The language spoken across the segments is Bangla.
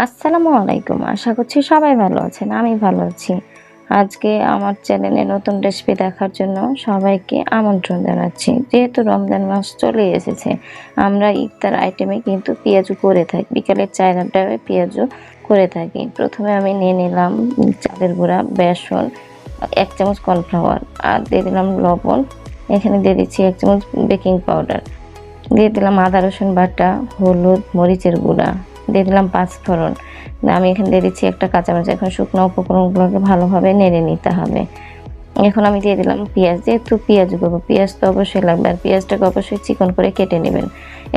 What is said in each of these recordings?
আসসালামু আলাইকুম। আশা করছি সবাই ভালো আছেন। আমি ভালো আছি। আজকে আমার চ্যানেলে নতুন রেসিপি দেখার জন্য সবাইকে আমন্ত্রণ জানাচ্ছি। যেহেতু রমজান মাস চলেই এসেছে, আমরা ইফতার আইটেমে কিন্তু পেঁয়াজু করে থাকি। বিকালের চায়ের আড্ডায় পেঁয়াজু করে থাকি। প্রথমে আমি নিয়ে নিলাম চালের গুঁড়া, বেসন, ১ চামচ কর্নফ্লাওয়ার আর দিয়ে দিলাম লবণ। এখানে দিয়ে দিচ্ছি ১ চামচ বেকিং পাউডার। দিয়ে দিলাম আদা রসুন বাটা, হলুদ, মরিচের গুঁড়া, দিয়ে দিলাম পাঁচফোড়ন। আমি এখানে দিয়ে দিচ্ছি একটা কাঁচামরিচ। এখন শুকনো উপকরণগুলোকে ভালোভাবে নেড়ে নিতে হবে। এখন আমি দিয়ে দিলাম পেঁয়াজ। যেহেতু পেঁয়াজ করবো, পেঁয়াজ তো অবশ্যই লাগবে, আর পেঁয়াজটাকে অবশ্যই চিকন করে কেটে নেবেন।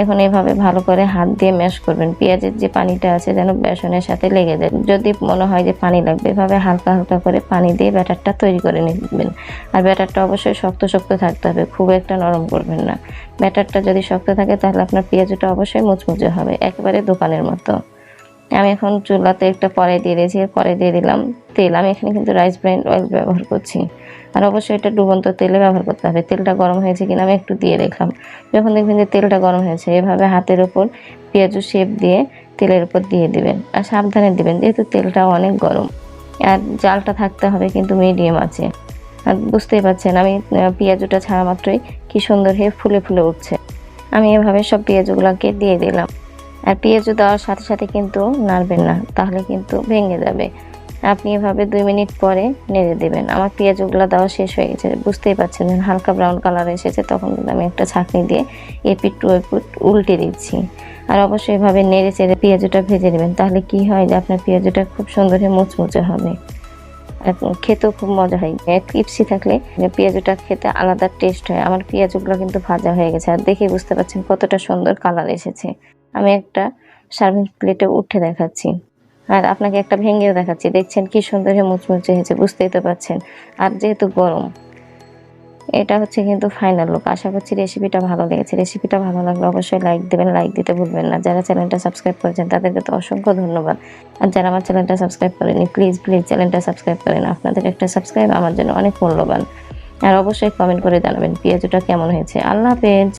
এখন এভাবে ভালো করে হাত দিয়ে ম্যাশ করবেন। পেঁয়াজের যে পানিটা আছে যেন বেসনের সাথে লেগে যায়। যদি মনে হয় যে পানি লাগবে, এভাবে হালকা হালকা করে পানি দিয়ে ব্যাটারটা তৈরি করে নেবেন। আর ব্যাটারটা অবশ্যই শক্ত শক্ত থাকতে হবে, খুব একটা নরম করবেন না। ব্যাটারটা যদি শক্ত থাকে তাহলে আপনার পেঁয়াজটা অবশ্যই মুচমুচে হবে, একেবারে দোকানের মতো। আমি এখন চুলাতে একটা কড়াই দিয়ে দিয়েছি, কড়াই দিয়ে দিলাম তেল। আমি এখানে কিন্তু রাইস ব্র্যান্ড অয়েল ব্যবহার করছি, আর অবশ্যই এটা ডুবন্ত তেলে ব্যবহার করতে হবে। তেলটা গরম হয়েছে কিনা আমি একটু দিয়ে দেখলাম। যখন দেখবেন যে তেলটা গরম হয়েছে, এভাবে হাতের ওপর পেঁয়াজু শেপ দিয়ে তেলের উপর দিয়ে দিবেন, আর সাবধানে দিবেন যেহেতু তেলটা অনেক গরম। আর জালটা থাকতে হবে কিন্তু মিডিয়াম আছে। আর বুঝতেই পারছেন আমি পেঁয়াজুটা ছাড়া মাত্রই কি সুন্দর হয়ে ফুলে ফুলে উঠছে। আমি এভাবে সব পেঁয়াজগুলোকে দিয়ে দিলাম। আর পেঁয়াজু দেওয়ার সাথে সাথে কিন্তু নাড়বেন না, তাহলে কিন্তু ভেঙে যাবে। আপনি এভাবে 2 মিনিট পরে নেড়ে দেবেন। আমার পেঁয়াজগুলো দেওয়া শেষ হয়ে গেছে, বুঝতেই পারছেন হালকা ব্রাউন কালার এসেছে। তখন কিন্তু আমি একটা ছাঁকনি দিয়ে এপিঠ টু এপিঠ উল্টে দিচ্ছি। আর অবশ্যই এভাবে নেড়ে চেড়ে পেঁয়াজুটা ভেজে নেবেন, তাহলে কি হয় যে আপনার পেঁয়াজুটা খুব সুন্দর হয়ে মুচমুচে হবে। খেতেও খুব মজা হয়। ক্রিপসি থাকলে পেঁয়াজুটা খেতে আলাদা টেস্ট হয়। আমার পেঁয়াজগুলো কিন্তু ভাজা হয়ে গেছে, আর দেখে বুঝতে পারছেন কতটা সুন্দর কালার এসেছে। আমি একটা সার্ভিং প্লেটে উঠে দেখাচ্ছি, আর আপনাকে একটা ভেঙেও দেখাচ্ছি। দেখছেন কি সুন্দর হয়ে মুচমুচে হয়েছে, বুঝতেই তো পারছেন। আর যেহেতু গরম, এটা হচ্ছে কিন্তু ফাইনাল লুক। আশা করছি রেসিপিটা ভালো লেগেছে। রেসিপিটা ভালো লাগলে অবশ্যই লাইক দেবেন, লাইক দিতে ভুলবেন না। যারা চ্যানেলটা সাবস্ক্রাইব করেছেন তাদেরকে তো অসংখ্য ধন্যবাদ। আর যারা আমার চ্যানেলটা সাবস্ক্রাইব করেনি, প্লিজ চ্যানেলটা সাবস্ক্রাইব করেন। আপনাদের একটা সাবস্ক্রাইব আমার জন্য অনেক মূল্যবান। আর অবশ্যই কমেন্ট করে জানাবেন পেঁয়াজুটা কেমন হয়েছে। আল্লাহ হাফেজ।